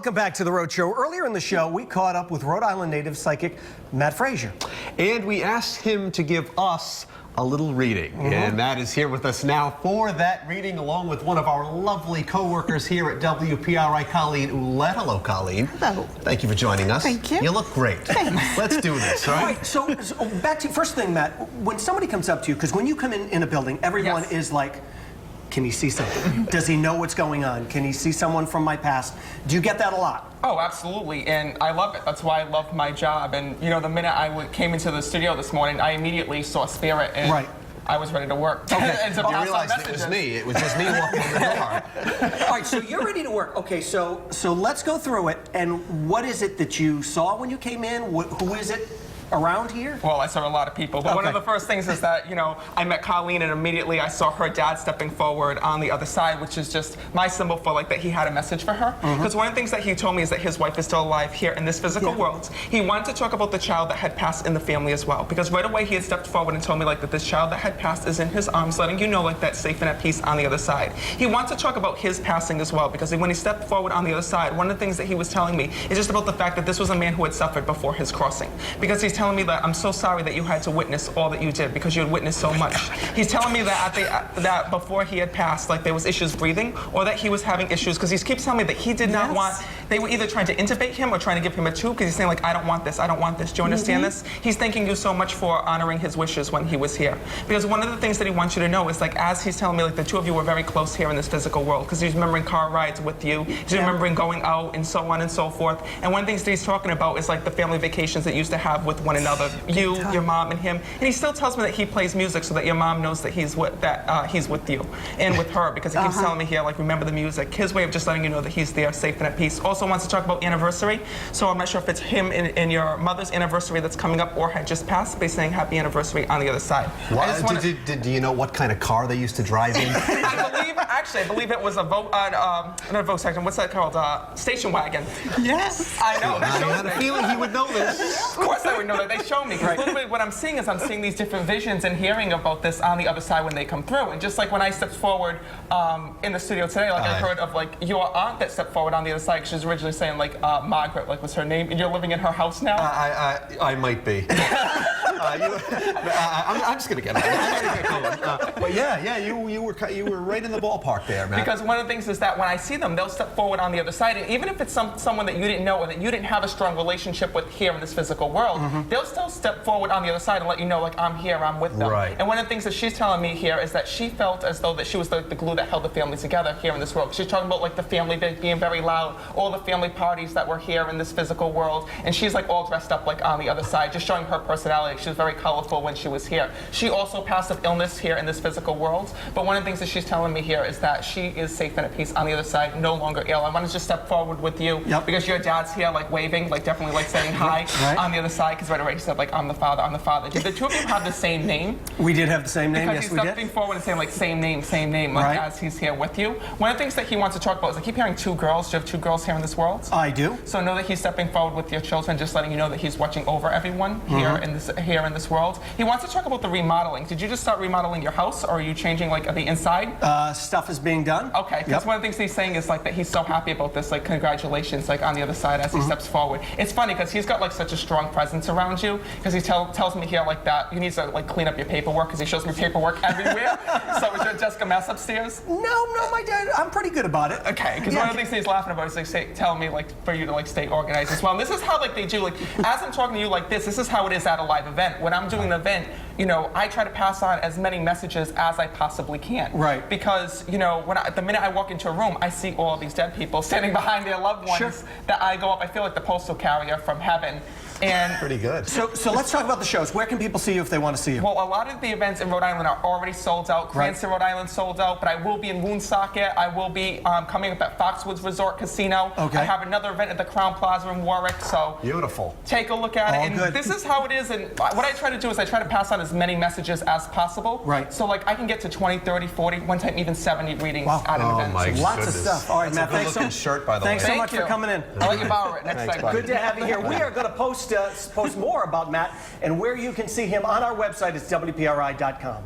Welcome back to The Road Show. Earlier in the show, we caught up with Rhode Island native psychic Matt Fraser. And we asked him to give us a little reading. And Matt is here with us now for that reading, along with one of our lovely co-workers here at WPRI, Colleen Ouellette. Hello, Colleen. Hello. Thank you for joining us. Thank you. You look great. Thanks. Let's do this, all All right? right, so back to first thing, Matt. When somebody comes up to you, because when you come in a building, everyone Yes. is like, can he see something? Does he know what's going on? Can he see someone from my past? Do you get that a lot? Oh, absolutely, and I love it. That's why I love my job. And you know, the minute I came into the studio this morning, I immediately saw spirit, and Right. I was ready to work. Okay. And to You pass on realized it messages. was me. It was just me walking in the door. All right, so you're ready to work. Okay, so let's go through it. And what is it that you saw when you came in? Who is it around here? Well, I saw a lot of people, but one of Okay. the first things is that, you know, I met Colleen and immediately I saw her dad stepping forward on the other side, which is just my symbol for like that he had a message for her. Because one of the things that he told me is that his wife is still alive here in this physical world. He wanted to talk about the child that had passed in the family as well, because right away he had stepped forward and told me like that this child that had passed is in his arms, letting you know like that safe and at peace on the other side. He wanted to talk about his passing as well, because when he stepped forward on the other side, one of the things that he was telling me is just about the fact that this was a man who had suffered before his crossing. Because he's telling me that I'm so sorry that you had to witness all that you did, because you had witnessed so much. He's telling me that that before he had passed, like there was issues breathing, or that he was having issues, because he keeps telling me that he did not want, they were either trying to intubate him or trying to give him a tube, because he's saying like, I don't want this, I don't want this. Do you understand this? He's thanking you so much for honoring his wishes when he was here. Because one of the things that he wants you to know is like, as he's telling me like the two of you were very close here in this physical world, because he's remembering car rides with you, he's remembering going out and so on and so forth. And one of the things that he's talking about is like the family vacations that you used to have with one another, you, your mom, and him. And he still tells me that he plays music so that your mom knows that he's with you and with her, because he keeps telling me here like, remember the music. His way of just letting you know that he's there, safe and at peace. Also wants to talk about anniversary. So I'm not sure if it's him in your mother's anniversary that's coming up or had just passed, by saying happy anniversary on the other side. Do you know what kind of car they used to drive in? I believe it was a not a Volkswagen, what's that called? Station wagon. Yes. I know. I had a feeling he would know this. Of course I would know that. They show me. Literally what I'm seeing is I'm seeing these different visions and hearing about this on the other side when they come through. And just like when I stepped forward in the studio today, like I heard of like your aunt that stepped forward on the other side. She was originally saying like Margaret, like was her name. And you're living in her house now? I might be. I'm just gonna get it. But yeah, you were right in the ballpark there, man. Because one of the things is that when I see them, they'll step forward on the other side, and even if it's someone that you didn't know or that you didn't have a strong relationship with here in this physical world, they'll still step forward on the other side and let you know like I'm here, I'm with them. Right. And one of the things that she's telling me here is that she felt as though that she was the glue that held the family together here in this world. She's talking about like the family being very loud, all the family parties that were here in this physical world, and she's like all dressed up like on the other side, just showing her personality. She was very colorful when she was here. She also passed of illness here in this physical world, but one of the things that she's telling me here is that she is safe and at peace on the other side, no longer ill. I want to just step forward with you because your dad's here like waving, like definitely like saying hi on the other side, because right away he said like I'm the father, I'm the father. Did the two of you have the same name? We did have the same name, Because yes he's we did. stepping forward and saying like same name, like as he's here with you. One of the things that he wants to talk about is I keep hearing two girls. Do you have two girls here in this world? I do. So know that he's stepping forward with your children, just letting you know that he's watching over everyone here in this world. He wants to talk about the remodeling. Did you just start remodeling your house, or are you changing like the inside? Stuff is being done. Okay, because one of the things he's saying is like that he's so happy about this, like congratulations, like on the other side as he steps forward. It's funny because he's got like such a strong presence around you, because he tells me here like that you need to like clean up your paperwork, because he shows me paperwork everywhere. So is your Jessica mess upstairs? No, my dad, I'm pretty good about it. Okay, because one of the things he's laughing about is like telling me like for you to like stay organized as well. And this is how like they do, like as I'm talking to you like this is how it is at a live event. When I'm doing an event, you know, I try to pass on as many messages as I possibly can. Right. Because, you know, the minute I walk into a room, I see all these dead people standing behind their loved ones that I go up, I feel like the postal carrier from heaven. And pretty good. So let's talk about the shows. Where can people see you if they want to see you? Well, a lot of the events in Rhode Island are already sold out. Cranston, Rhode Island sold out, but I will be in Woonsocket. I will be coming up at Foxwoods Resort Casino. Okay. I have another event at the Crown Plaza in Warwick, so beautiful. Take a look at it. And this is how it is, and what I try to do is I try to pass on as many messages as possible. Right. So like I can get to 20, 30, 40, one time even 70 readings at an event. My Lots of stuff. All right, Matt, thanks so much. Shirt, by the thanks way. so much for coming in. I'll let you borrow it next time. Good to have you here. We are going to post more about Matt and where you can see him on our website. It's WPRI.com.